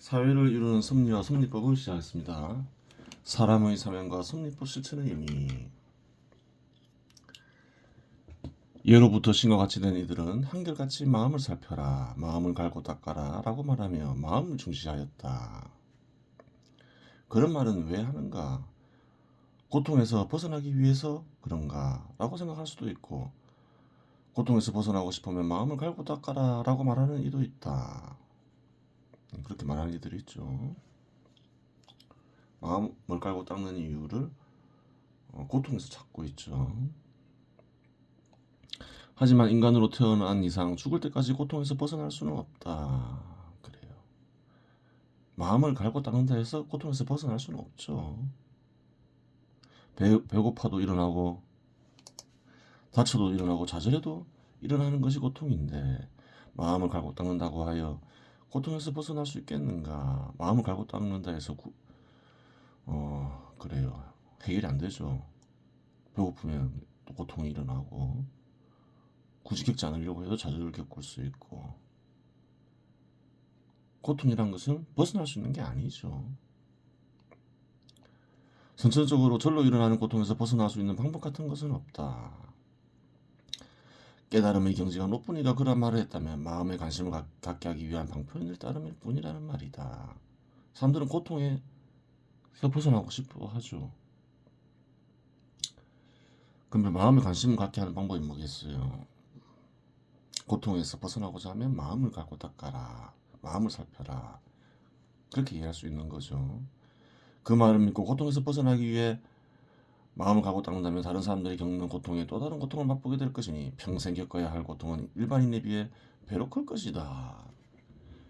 사회를 이루는 섭리와 섭리법을 시작했습니다. 사람의 사명과 섭리법 실천의 의미. 예로부터 신과 같이 된 이들은 한결같이 마음을 살펴라, 마음을 갈고 닦아라 라고 말하며 마음을 중시하였다. 그런 말은 왜 하는가? 고통에서 벗어나기 위해서 그런가? 라고 생각할 수도 있고, 고통에서 벗어나고 싶으면 마음을 갈고 닦아라 라고 말하는 이도 있다. 그렇게 말하는 이들이 있죠. 마음을 갈고 닦는 이유를 고통에서 찾고 있죠. 하지만 인간으로 태어난 이상 죽을 때까지 고통에서 벗어날 수는 없다. 그래요. 마음을 갈고 닦는다 해서 고통에서 벗어날 수는 없죠. 배고파도 일어나고 다쳐도 일어나고 좌절해도 일어나는 것이 고통인데 마음을 갈고 닦는다고 하여 고통에서 벗어날 수 있겠는가? 마음을 갈고 닦는다 해서 그래요. 해결이 안 되죠. 배고프면 또 고통이 일어나고 굳이 겪지 않으려고 해도 좌절을 겪을 수 있고 고통이란 것은 벗어날 수 있는 게 아니죠. 선천적으로 절로 일어나는 고통에서 벗어날 수 있는 방법 같은 것은 없다. 깨달음의 경지가 높은 이가 그런 말을 했다면 마음의 관심을 갖게 하기 위한 방편일 따름일 뿐이라는 말이다. 사람들은 고통에서 벗어나고 싶어 하죠. 그러면 마음의 관심을 갖게 하는 방법이 뭐겠어요? 고통에서 벗어나고자 하면 마음을 갖고 닦아라. 마음을 살펴라. 그렇게 이해할 수 있는 거죠. 그 말을 믿고 고통에서 벗어나기 위해 마음을 갖고 닦는다면 다른 사람들이 겪는 고통에 또 다른 고통을 맛보게 될 것이니 평생 겪어야 할 고통은 일반인에 비해 배로 클 것이다.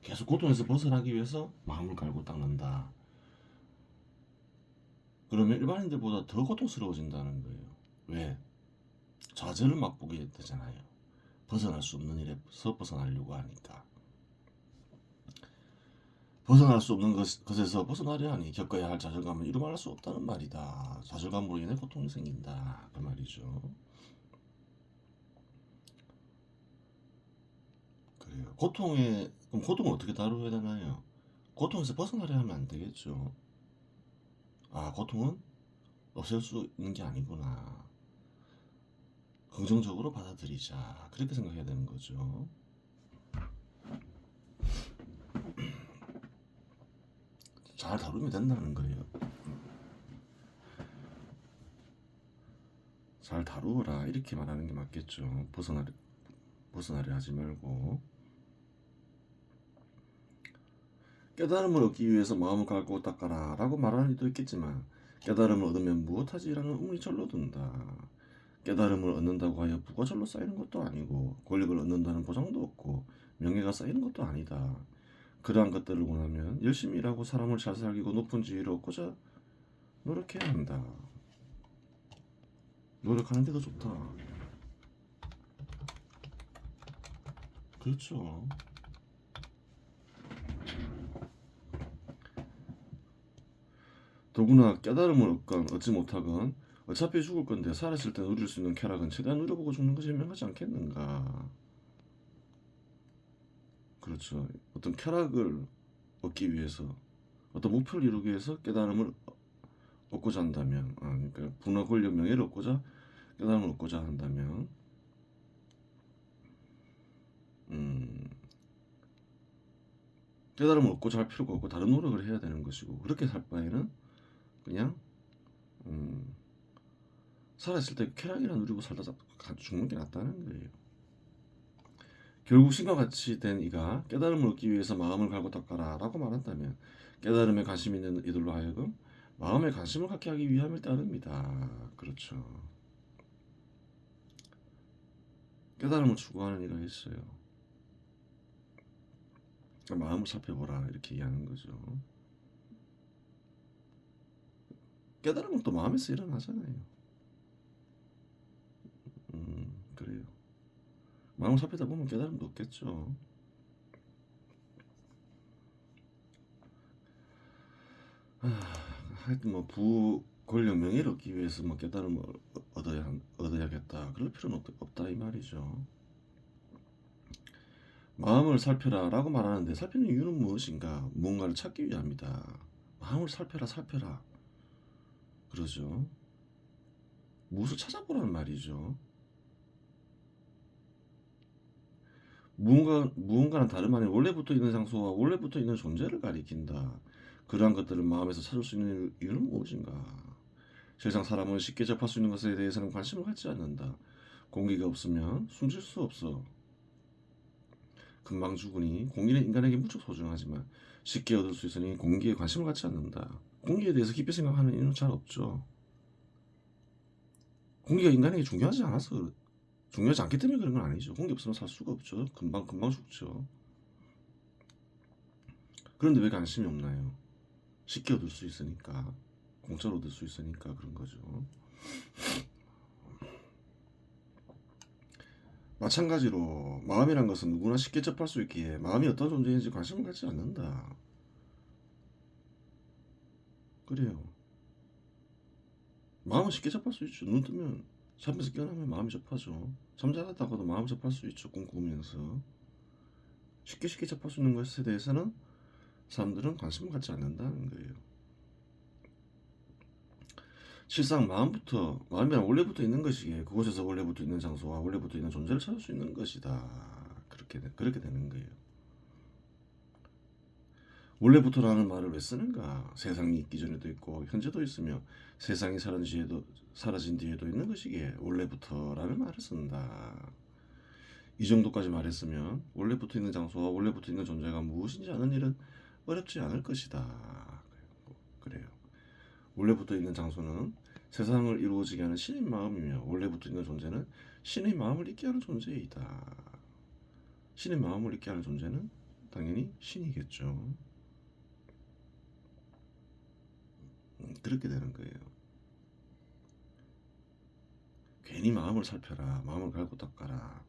계속 고통에서 벗어나기 위해서 마음을 갈고 닦는다. 그러면 일반인들보다 더 고통스러워진다는 거예요. 왜? 좌절을 맛보게 되잖아요. 벗어날 수 없는 일에서 벗어나려고 하니까. 벗어날 수 없는 것에서 벗어나려 하니 겪어야 할 좌절감을 이루 말할 수 없다는 말이다. 좌절감으로 인해 고통이 생긴다. 그 말이죠. 그래요. 그럼 고통을 어떻게 다루어야 되나요? 고통에서 벗어나려 하면 안 되겠죠. 아, 고통은 없앨 수 있는 게 아니구나. 긍정적으로 받아들이자. 그렇게 생각해야 되는 거죠. 잘 다루면 된다는 거예요. 잘 다루어라. 이렇게 말하는 게 맞겠죠. 벗어나려 하지 말고. 깨달음을 얻기 위해서 마음을 갈고 닦아라 라고 말하는 이도 있겠지만 깨달음을 얻으면 무엇하지? 라는 의문이 절로 든다. 깨달음을 얻는다고 하여 부가 절로 쌓이는 것도 아니고 권력을 얻는다는 보장도 없고 명예가 쌓이는 것도 아니다. 그러한 것들을 원하면 열심히 일하고 사람을 잘 살기고 높은 지위를 얻고자 노력해야 한다. 노력하는 게 더 좋다. 그렇죠. 더구나 깨달음을 얻건 얻지 못하건 어차피 죽을 건데 살았을 때 누릴 수 있는 쾌락은 최대한 누려보고 죽는 것이 현명하지 않겠는가. 그렇죠. 어떤 쾌락을 얻기 위해서 어떤 목표를 이루기 위해서 깨달음을 얻고자 한다면 그러니까 분화 권력 명예를 얻고자 깨달음을 얻고자 한다면 음, 깨달음을 얻고자 할 필요가 없고 다른 노력을 해야 되는 것이고 그렇게 살 바에는 그냥 음, 살아있을 때 쾌락이나 누리고 살다 죽는 게 낫다는 거예요. 결국 신과 같이 된 이가 깨달음을 얻기 위해서 마음을 갈고 닦아라 라고 말한다면 깨달음에 관심 있는 이들로 하여금 마음에 관심을 갖게 하기 위함을 따릅니다. 그렇죠. 깨달음을 추구하는 이가 있어요. 마음을 살펴보라 이렇게 이해하는 거죠. 깨달음은 또 마음에서 일어나잖아요. 그래요. 마음을 살피다 보면 깨달음도 없겠죠. 하여튼 뭐 권력 명예를 얻기 위해서 뭐 깨달음을 얻어야겠다 그럴 필요는 없다 이 말이죠. 마음을 살펴라 라고 말하는데 살피는 이유는 무엇인가? 무언가를 찾기 위함이다. 마음을 살펴라 살펴라 그러죠. 무엇을 찾아보라는 말이죠. 무언가는 다름 아닌 원래 붙어 있는 장소와 원래 붙어 있는 존재를 가리킨다. 그러한 것들을 마음에서 찾을 수 있는 이유는 무엇인가? 세상 사람은 쉽게 접할 수 있는 것에 대해서는 관심을 갖지 않는다. 공기가 없으면 숨쉴 수 없어. 금방 죽으니 공기는 인간에게 무척 소중하지만 쉽게 얻을 수 있으니 공기에 관심을 갖지 않는다. 공기에 대해서 깊이 생각하는 이유는 잘 없죠. 공기가 인간에게 중요하지 않기 때문에 그런 건 아니죠. 공기 없으면 살 수가 없죠. 금방 죽죠. 그런데 왜 관심이 없나요? 쉽게 얻을 수 있으니까, 공짜로 얻을 수 있으니까 그런 거죠. 마찬가지로 마음이란 것은 누구나 쉽게 접할 수 있기에 마음이 어떤 존재인지 관심을 갖지 않는다. 그래요. 마음은 쉽게 접할 수 있죠. 눈 뜨면 잠에서 깨어나면 마음이 접하죠. 잠자다가도 마음 접할 수 있죠. 꿈꾸면서. 쉽게 접할 수 있는 것에 대해서는 사람들은 관심을 갖지 않는다는 거예요. 실상 마음이란 원래부터 있는 것이기에 그곳에서 원래부터 있는 장소와 원래부터 있는 존재를 찾을 수 있는 것이다. 그렇게 되는 거예요. 원래부터라는 말을 왜 쓰는가? 세상이 있기 전에도 있고 현재도 있으며 세상이 사라진 뒤에도 있는 것이기에 원래부터라는 말을 쓴다. 이 정도까지 말했으면 원래부터 있는 장소와 원래부터 있는 존재가 무엇인지 아는 일은 어렵지 않을 것이다. 그래요. 원래부터 있는 장소는 세상을 이루어지게 하는 신의 마음이며 원래부터 있는 존재는 신의 마음을 있게 하는 존재이다. 신의 마음을 있게 하는 존재는 당연히 신이겠죠. 그렇게 되는 거예요. 괜히 마음을 살펴라, 마음을 갈고 닦아라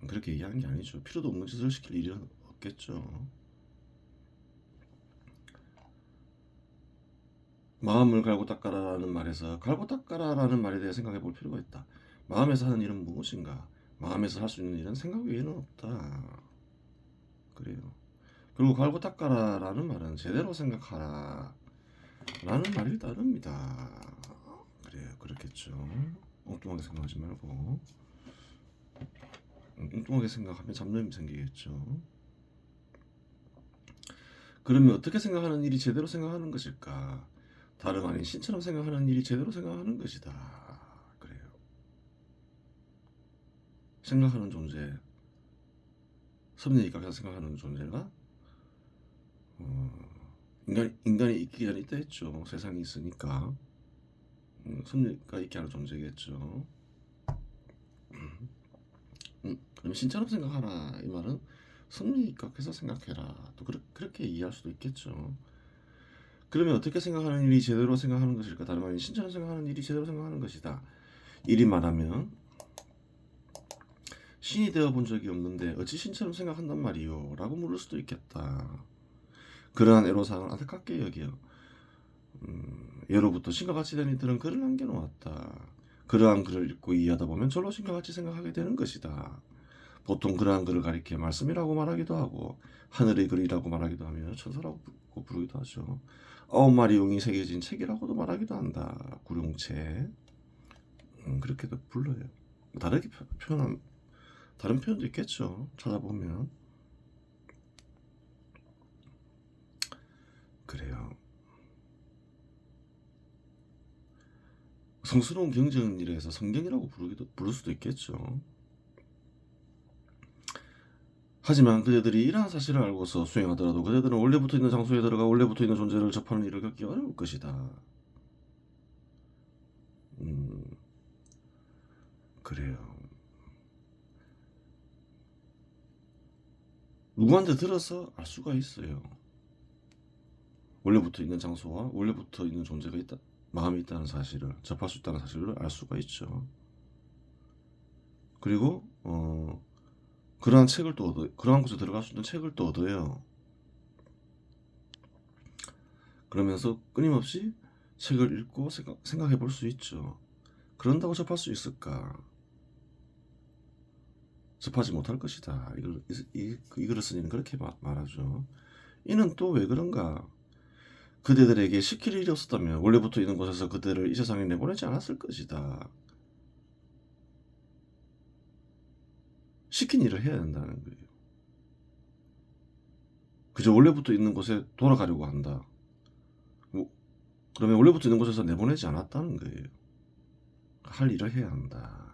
그렇게 얘기하는 게 아니죠. 필요도 없는 짓을 시킬 일은 없겠죠. 마음을 갈고 닦아라라는 말에서 갈고 닦아라라는 말에 대해 생각해 볼 필요가 있다. 마음에서 하는 일은 무엇인가? 마음에서 할 수 있는 일은 생각 외에는 없다. 그래요. 그리고 갈고 닦아라라는 말은 제대로 생각하라 라는 말이 따릅니다. 그래요. 그렇겠죠. 엉뚱하게 생각하지 말고 엉뚱하게 생각하면 잡념이 생기겠죠. 그러면 어떻게 생각하는 일이 제대로 생각하는 것일까? 다름 아닌 신처럼 생각하는 일이 제대로 생각하는 것이다. 그래요. 생각하는 존재, 섭리에 입각해서 생각하는 존재가 인간이 있기 전에 있다 했죠. 세상이 있으니까 섭리가 있게 하는 존재겠죠. 그럼 신처럼 생각하라 이 말은 섭리에 입각해서 생각해라. 또 그렇게 이해할 수도 있겠죠. 그러면 어떻게 생각하는 일이 제대로 생각하는 것일까? 다름 아닌 신처럼 생각하는 일이 제대로 생각하는 것이다. 이리 말하면 신이 되어본 적이 없는데 어찌 신처럼 생각한단 말이요? 라고 물을 수도 있겠다. 그러한 애로사항을 안타깝게 여겨 예로부터 신과 같이 된 이들은 글을 남겨놓았다. 그러한 글을 읽고 이해하다 보면 절로 신과 같이 생각하게 되는 것이다. 보통 그러한 글을 가리켜 말씀이라고 말하기도 하고 하늘의 글이라고 말하기도 하며 천사라고 부르기도 하죠. 9마리 용이 새겨진 책이라고도 말하기도 한다. 구룡책 그렇게도 불러요. 다르게 다른 표현도 있겠죠. 찾아보면 그래요. 성스러운 경전을 해서 성경이라고 부를 수도 있겠죠. 하지만 그대들이 이러한 사실을 알고서 수행하더라도 그대들은 원래부터 있는 장소에 들어가 원래부터 있는 존재를 접하는 일을 겪기 어려울 것이다. 그래요. 누구한테 들어서 알 수가 있어요. 원래부터 있는 장소와 원래부터 있는 존재가 있다, 마음이 있다는 사실을 접할 수 있다는 사실을 알 수가 있죠. 그리고 그러한 책을 또 그러한 곳에 들어갈 수 있는 책을 또 얻어요. 그러면서 끊임없이 책을 읽고 생각해 볼 수 있죠. 그런다고 접할 수 있을까? 접하지 못할 것이다. 이글을 쓴 이는 그렇게 말하죠. 이는 또 왜 그런가? 그대들에게 시킬 일이 없었다면 원래부터 있는 곳에서 그들을 이 세상에 내보내지 않았을 것이다. 시킨 일을 해야 된다는 거예요. 그저 원래부터 있는 곳에 돌아가려고 한다. 그러면 원래부터 있는 곳에서 내보내지 않았다는 거예요. 할 일을 해야 한다.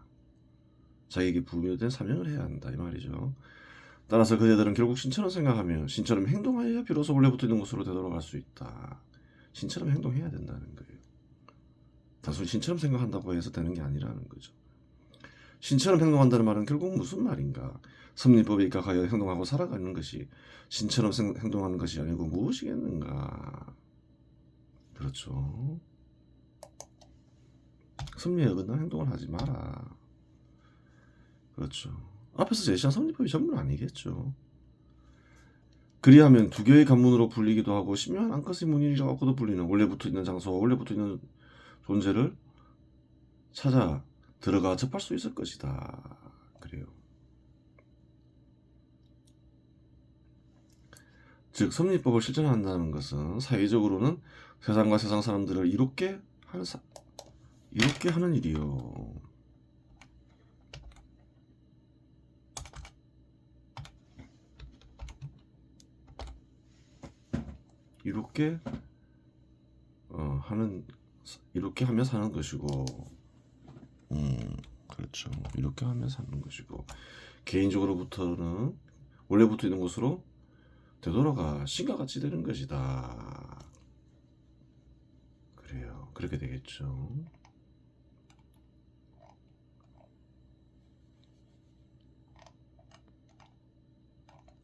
자기에게 부여된 사명을 해야 한다. 이 말이죠. 따라서 그대들은 결국 신처럼 생각하며 신처럼 행동하여야 비로소 원래부터 있는 곳으로 되돌아갈 수 있다. 신처럼 행동해야 된다는 거예요. 단순히 신처럼 생각한다고 해서 되는 게 아니라는 거죠. 신처럼 행동한다는 말은 결국 무슨 말인가? 섭리법에 입각하여 행동하고 살아가는 것이 신처럼 행동하는 것이 아니고 무엇이겠는가? 그렇죠. 섭리에 어긋난 행동을 하지 마라. 그렇죠. 앞에서 제시한 섭리법이 전부는 아니겠죠. 그리하면 두 개의 관문으로 불리기도 하고 신묘한 앙컷의 문이라고도 불리는 원래부터 있는 장소와 원래부터 있는 존재를 찾아 들어가 접할 수 있을 것이다. 그래요. 즉 섭리법을 실천한다는 것은 사회적으로는 세상과 세상 사람들을 이롭게 하는 일이요. 이렇게 하며 사는 것이고, 그렇죠. 이렇게 하며 사는 것이고, 개인적으로부터는 원래부터 있는 곳으로 되돌아가 신과 같이 되는 것이다. 그래요. 그렇게 되겠죠.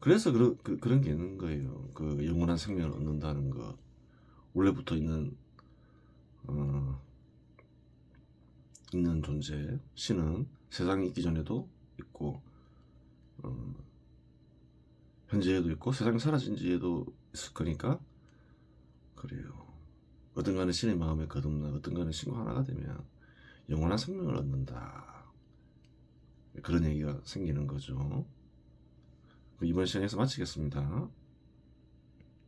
그래서 그런 게 있는 거예요. 그 영원한 생명을 얻는다는 것. 원래부터 있는 있는 존재. 신은 세상이 있기 전에도 있고 현재에도 있고 세상이 사라진 지에도 있을 거니까 그래요. 어딘가는 신의 마음에 거듭나 어딘가는 신과 하나가 되면 영원한 생명을 얻는다. 그런 얘기가 생기는 거죠. 이번 시간에서 마치겠습니다.